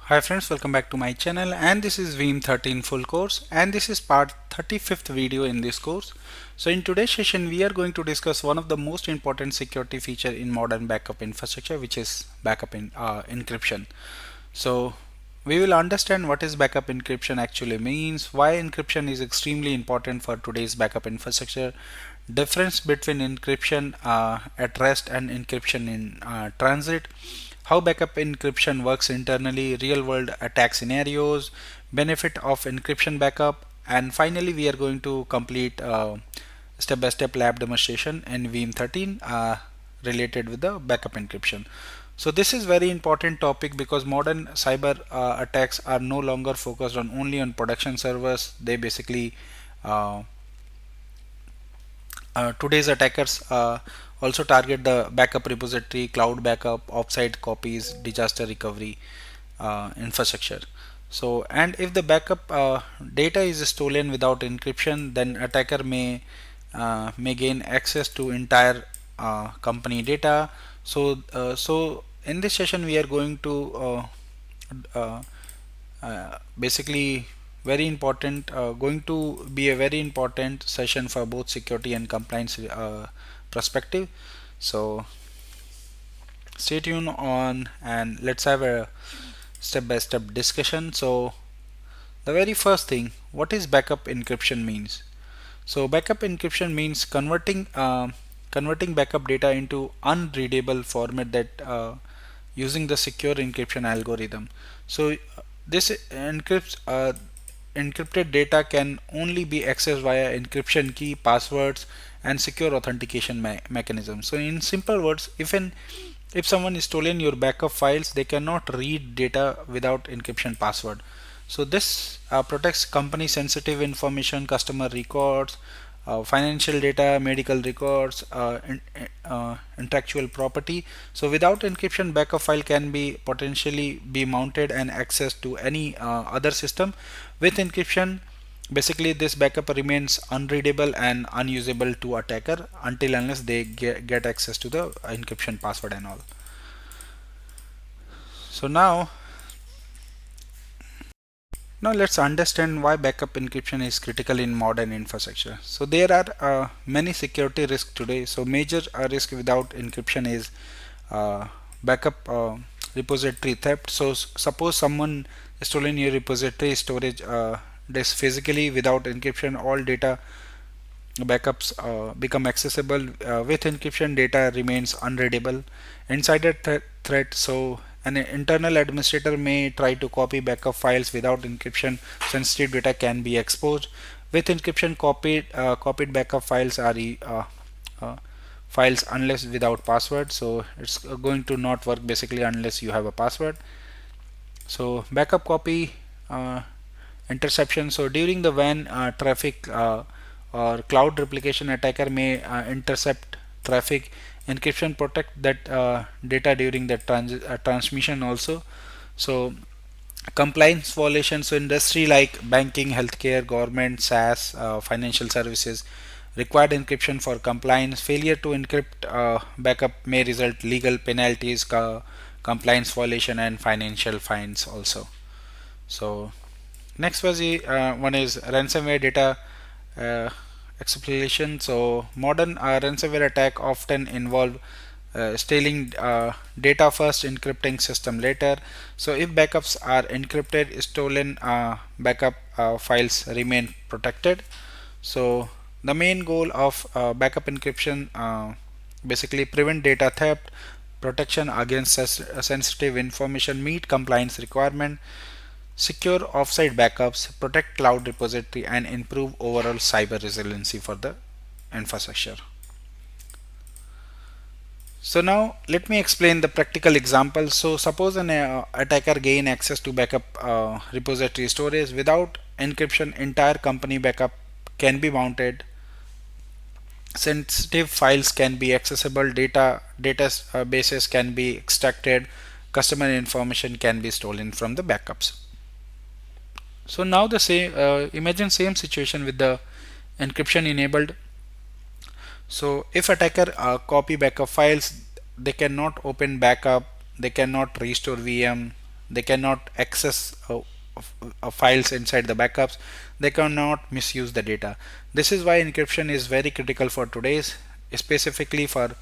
Hi friends, welcome back to my channel, and this is Veeam 13 full course, and this is part 35th video in this course. So in today's session we are going to discuss one of the most important security feature in modern backup infrastructure, which is encryption. So we will understand what is backup encryption actually means, why encryption is extremely important for today's backup infrastructure, difference between encryption at rest and encryption in transit, how backup encryption works internally, real world attack scenarios, benefit of encryption backup, and finally we are going to complete step-by-step lab demonstration in Veeam 13 related with the backup encryption. So this is very important topic because modern cyber attacks are no longer focused on only on production servers. They basically today's attackers also target the backup repository, cloud backup, offsite copies, disaster recovery infrastructure. So, and if the backup data is stolen without encryption, then attacker may gain access to entire company data. So in this session we are going to basically going to be a very important session for both security and compliance perspective. So stay tuned on and let's have a step-by-step discussion. So the very first thing, what is backup encryption means? So backup encryption means converting backup data into unreadable format that using the secure encryption algorithm. So this encrypted data can only be accessed via encryption key, passwords, and secure authentication mechanism. So in simple words, if someone is stolen your backup files, they cannot read data without encryption password. So this protects company sensitive information, customer records, financial data, medical records, intellectual property. So without encryption, backup file can be potentially be mounted and accessed to any other system. With encryption, basically this backup remains unreadable and unusable to attacker until unless they get access to the encryption password and all. So now let's understand why backup encryption is critical in modern infrastructure. So there are many security risks today. So major risk without encryption is backup repository theft. So suppose someone stolen your repository storage disk physically. Without encryption, all data backups become accessible. With encryption, data remains unreadable. Insider threat. So an internal administrator may try to copy backup files. Without encryption, sensitive data can be exposed. With encryption, copied backup files are files unless without password. So it's going to not work basically unless you have a password. So backup copy interception. So during the WAN traffic or cloud replication, attacker may intercept traffic. Encryption protect that data during the transmission also. So compliance violations. So industry like banking, healthcare, government, SaaS, financial services required encryption for compliance. Failure to encrypt backup may result legal penalties, compliance violation, and financial fines also. So next was the one is ransomware data uh, exploitation. So modern ransomware attack often involve stealing data first, encrypting system later. So if backups are encrypted, stolen backup files remain protected. So the main goal of backup encryption basically prevent data theft, protection against sensitive information, meet compliance requirement, secure offsite backups, protect cloud repository, and improve overall cyber resiliency for the infrastructure. So now let me explain the practical example. So suppose an attacker gain access to backup repository storage. Without encryption, entire company backup can be mounted. Sensitive files can be accessible. Databases can be extracted. Customer information can be stolen from the backups. So now the same imagine same situation with the encryption enabled. So if attacker copy backup files, they cannot open backup, they cannot restore VM, they cannot access files inside the backups, they cannot misuse the data. This is why encryption is very critical for today's, specifically for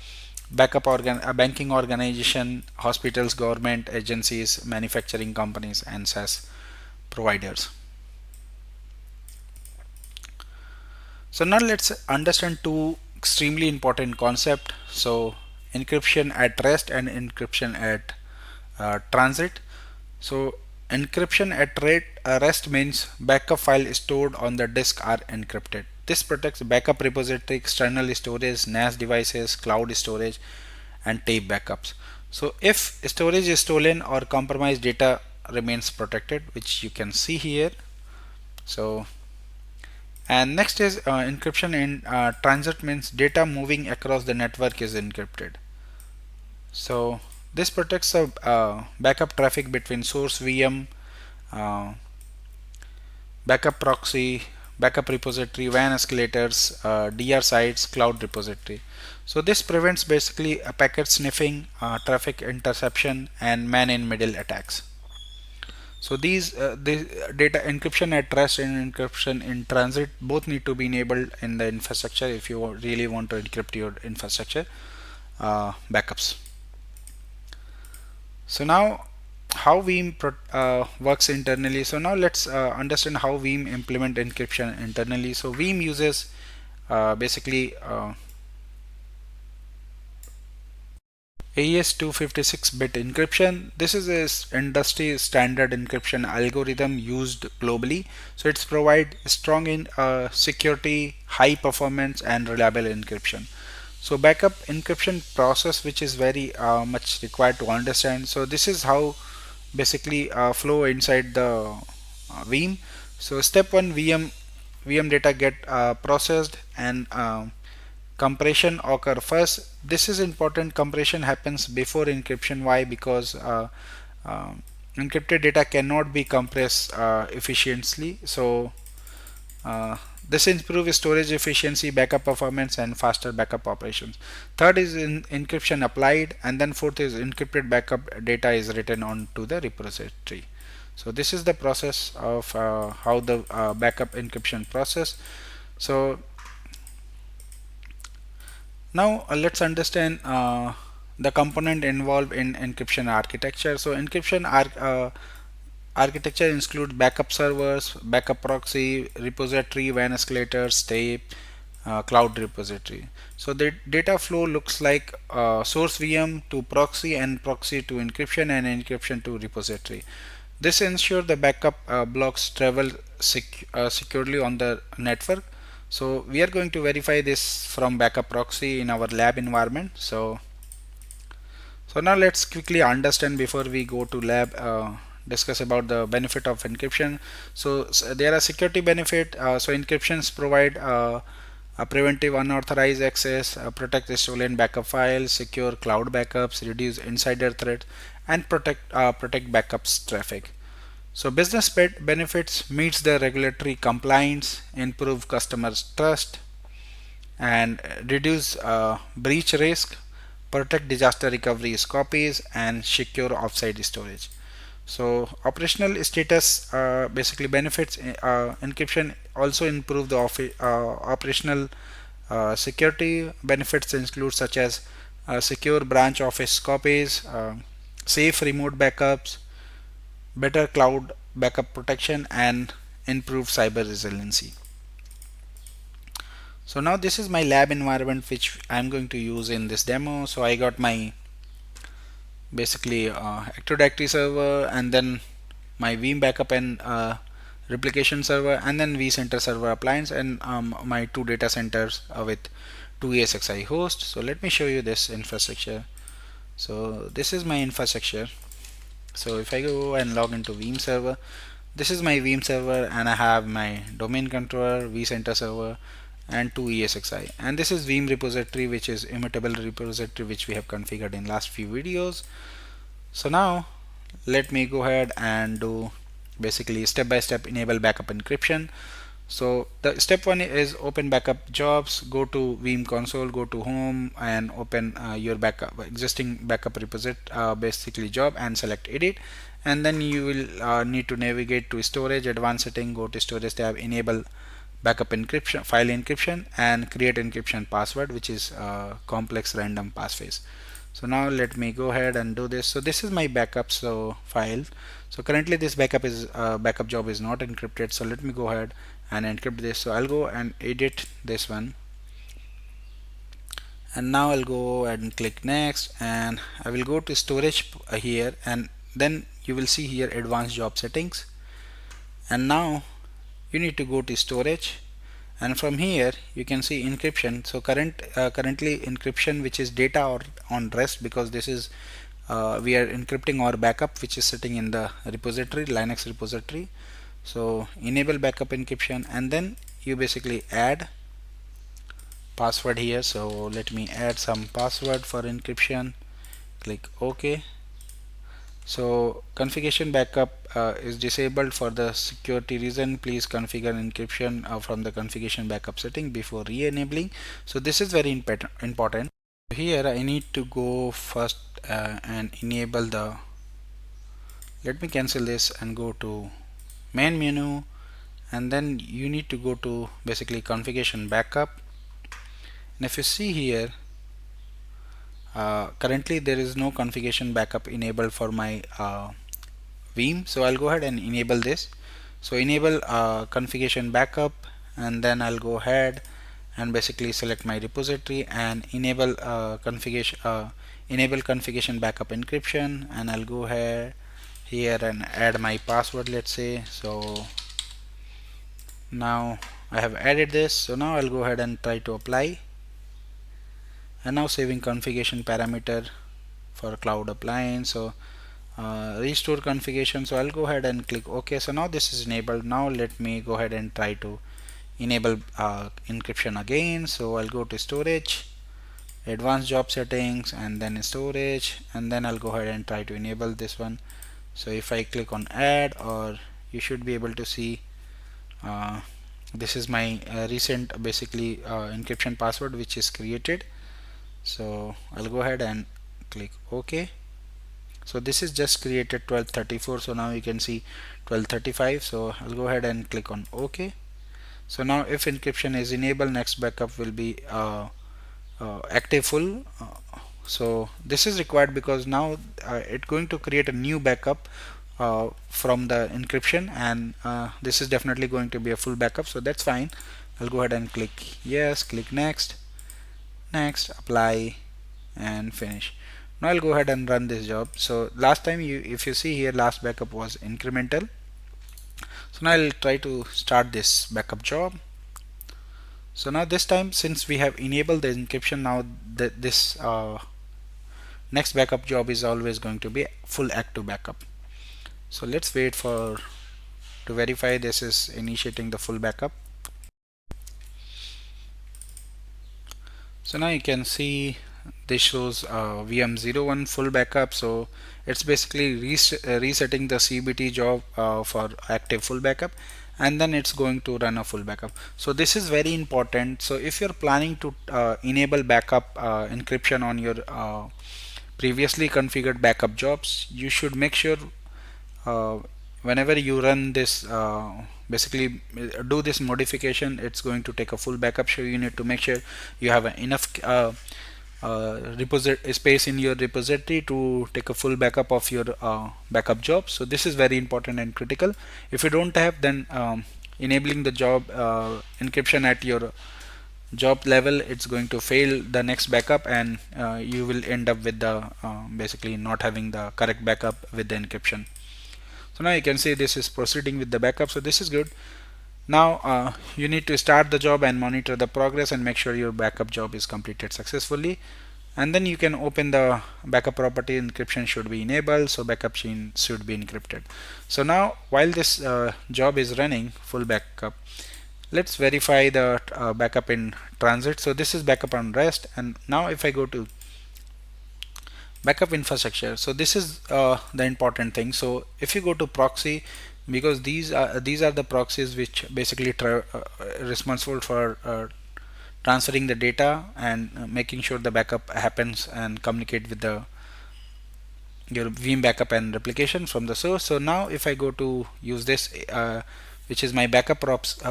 banking organization, hospitals, government agencies, manufacturing companies, and SaaS providers. So now let's understand two extremely important concepts. So encryption at rest and encryption at transit. So encryption at rest means backup file stored on the disk are encrypted. This protects backup repository, external storage, NAS devices, cloud storage, and tape backups. So if storage is stolen or compromised, data remains protected, which you can see here. So, and next is encryption in transit means data moving across the network is encrypted. So this protects the backup traffic between source VM, uh, backup proxy, backup repository, WAN escalators, DR sites, cloud repository. So this prevents basically a packet sniffing, traffic interception, and man-in-middle attacks. So the data encryption at rest and encryption in transit both need to be enabled in the infrastructure if you really want to encrypt your infrastructure backups. So now how Veeam works internally. So now let's understand how Veeam implement encryption internally. So Veeam uses basically AES 256-bit encryption. This is a industry standard encryption algorithm used globally. So it's provide strong in security, high performance, and reliable encryption. So backup encryption process, which is very much required to understand. So this is how basically flow inside the Veeam. So step one, VM data get processed and compression occur first. This is important. Compression happens before encryption. Why? Because encrypted data cannot be compressed efficiently. So this improves storage efficiency, backup performance, and faster backup operations. Third is encryption applied, and then fourth is encrypted backup data is written onto the repository. So this is the process of how the backup encryption process. So now let's understand the component involved in encryption architecture. So encryption architecture includes backup servers, backup proxy, repository, WAN escalators, tape, cloud repository. So the data flow looks like source VM to proxy and proxy to encryption and encryption to repository. This ensures the backup blocks travel securely on the network. So we are going to verify this from backup proxy in our lab environment. So now let's quickly understand before we go to lab, discuss about the benefit of encryption. So there are security benefit. So encryptions provide a preventive unauthorized access, protect the stolen backup files, secure cloud backups, reduce insider threat, and protect backups traffic. So business benefits meets the regulatory compliance, improve customers trust, and reduce breach risk, protect disaster recovery copies, and secure offsite storage. So operational status basically benefits encryption also improve the operational security. Benefits include such as secure branch office copies, safe remote backups, better cloud backup protection, and improved cyber resiliency. So now this is my lab environment which I'm going to use in this demo. So I got my basically Active Directory server, and then my Veeam Backup and Replication server, and then vCenter server appliance, and my two data centers with two ESXi hosts. So let me show you this infrastructure. So this is my infrastructure. So if I go and log into Veeam server, this is my Veeam server, and I have my domain controller, vCenter server, and two ESXi, and this is Veeam repository, which is Immutable repository, which we have configured in last few videos. So now let me go ahead and do basically step-by-step enable backup encryption. So the step one is open backup jobs, go to Veeam console, go to home, and open your backup existing backup repository basically job, and select edit, and then you will need to navigate to storage, advanced setting, go to storage tab, enable backup encryption, file encryption, and create encryption password, which is complex random passphrase. So now let me go ahead and do this. So this is my backup file. So currently this backup job is not encrypted, so let me go ahead and encrypt this. So I'll go and edit this one, and now I'll go ahead and click next, and I will go to storage here, and then you will see here advanced job settings, and now you need to go to storage, and from here you can see encryption. So currently encryption, which is data or on rest, because this is we are encrypting our backup which is sitting in the repository, Linux repository. So enable backup encryption, and then you basically add password here. So let me add some password for encryption, click OK. So configuration backup is disabled for the security reason. Please configure encryption from the configuration backup setting before re-enabling. So this is very important. Here I need to go first and enable the, let me cancel this and go to main menu, and then you need to go to basically configuration backup. And if you see here, currently there is no configuration backup enabled for my Veeam, so I'll go ahead and enable this. So enable configuration backup, and then I'll go ahead and basically select my repository and enable configuration backup encryption, and I'll go ahead here and add my password, let's say. So now I have added this, so now I'll go ahead and try to apply, and now saving configuration parameter for cloud appliance. So restore configuration, so I'll go ahead and click OK. So now this is enabled. Now let me go ahead and try to enable encryption again. So I'll go to storage, advanced job settings, and then storage, and then I'll go ahead and try to enable this one. So if I click on add, or you should be able to see this is my recent basically encryption password which is created. So I'll go ahead and click OK. So this is just created 1234, so now you can see 1235. So I'll go ahead and click on OK. So now if encryption is enabled, next backup will be active full. So this is required because now it's going to create a new backup from the encryption, and this is definitely going to be a full backup, so that's fine. I'll go ahead and click yes, click next, apply, and finish. Now I'll go ahead and run this job. So last time, if you see here, last backup was incremental. So now I'll try to start this backup job. So now this time, since we have enabled the encryption, now this next backup job is always going to be full active backup. So let's wait for to verify this is initiating the full backup. So now you can see this shows VM 01 full backup. So it's basically resetting the CBT job for active full backup, and then it's going to run a full backup. So this is very important. So if you're planning to enable backup encryption on your previously configured backup jobs, you should make sure whenever you run this basically do this modification, it's going to take a full backup. So you need to make sure you have enough space in your repository to take a full backup of your backup job. So this is very important and critical. If you don't have, then enabling the job encryption at your job level, it's going to fail the next backup, and you will end up with the basically not having the correct backup with the encryption. So now you can see this is proceeding with the backup, so this is good. Now you need to start the job and monitor the progress and make sure your backup job is completed successfully, and then you can open the backup property. Encryption should be enabled, so backup chain should be encrypted. So now while this job is running full backup, let's verify the backup in transit. So this is backup on rest, and now if I go to backup infrastructure, so this is the important thing. So if you go to proxy, because these are the proxies which basically responsible for transferring the data and making sure the backup happens and communicate with the your Veeam backup and replication from the source. So now if I go to use this, which is my backup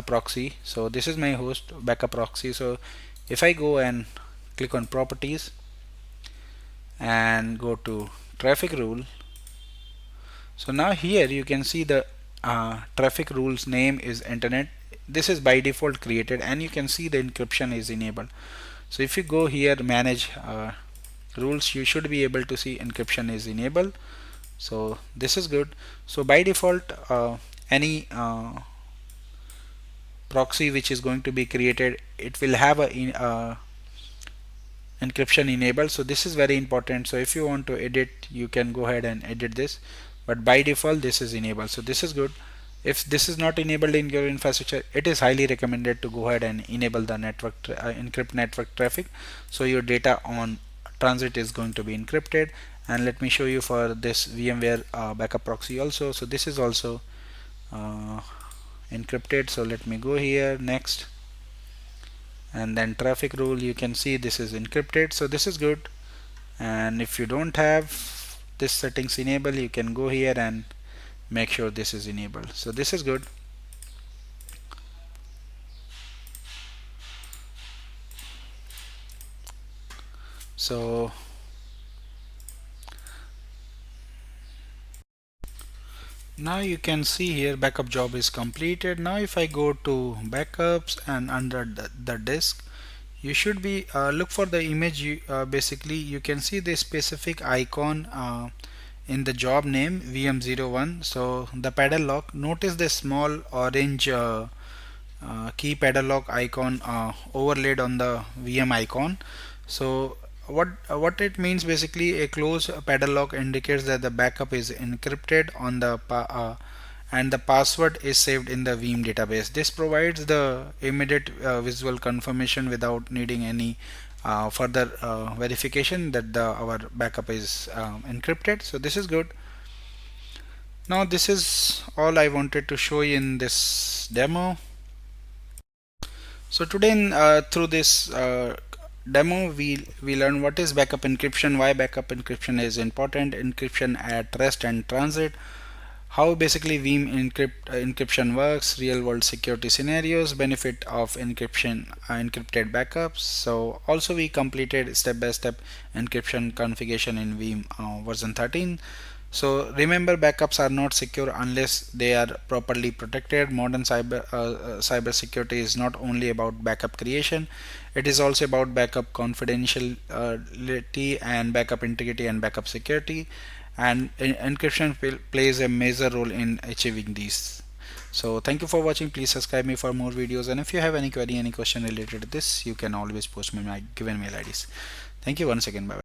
proxy, so this is my host backup proxy. So if I go and click on properties and go to traffic rule, so now here you can see the traffic rules name is internet. This is by default created, and you can see the encryption is enabled. So if you go here manage rules, you should be able to see encryption is enabled. So this is good. So by default any proxy which is going to be created, it will have a encryption enabled. So this is very important. So if you want to edit, you can go ahead and edit this, but by default this is enabled. So this is good. If this is not enabled in your infrastructure, it is highly recommended to go ahead and enable the network encrypt network traffic, so your data on transit is going to be encrypted. And let me show you for this VMware backup proxy also. So this is also encrypted. So let me go here, next, and then traffic rule, you can see this is encrypted. So this is good. And if you don't have this settings enabled, you can go here and make sure this is enabled. So this is good. So now you can see here backup job is completed. Now if I go to backups and under the disk, you should be look for the image. Basically you can see this specific icon in the job name VM01. So the padlock, notice the small orange key padlock icon overlaid on the VM icon. So what it means, basically a close padlock indicates that the backup is encrypted on the and the password is saved in the Veeam database. This provides the immediate visual confirmation without needing any further verification that our backup is encrypted. So this is good. Now this is all I wanted to show you in this demo. So today through this demo we learn what is backup encryption, why backup encryption is important, encryption at rest and transit, how basically Veeam encryption works, real world security scenarios, benefit of encryption, encrypted backups. So also we completed step-by-step encryption configuration in Veeam version 13. So remember, backups are not secure unless they are properly protected. Modern cyber security is not only about backup creation, it is also about backup confidentiality and backup integrity and backup security. And encryption plays a major role in achieving these. So thank you for watching. Please subscribe me for more videos, and if you have any query, any question related to this, you can always post me my given mail IDs. Thank you once again. Bye.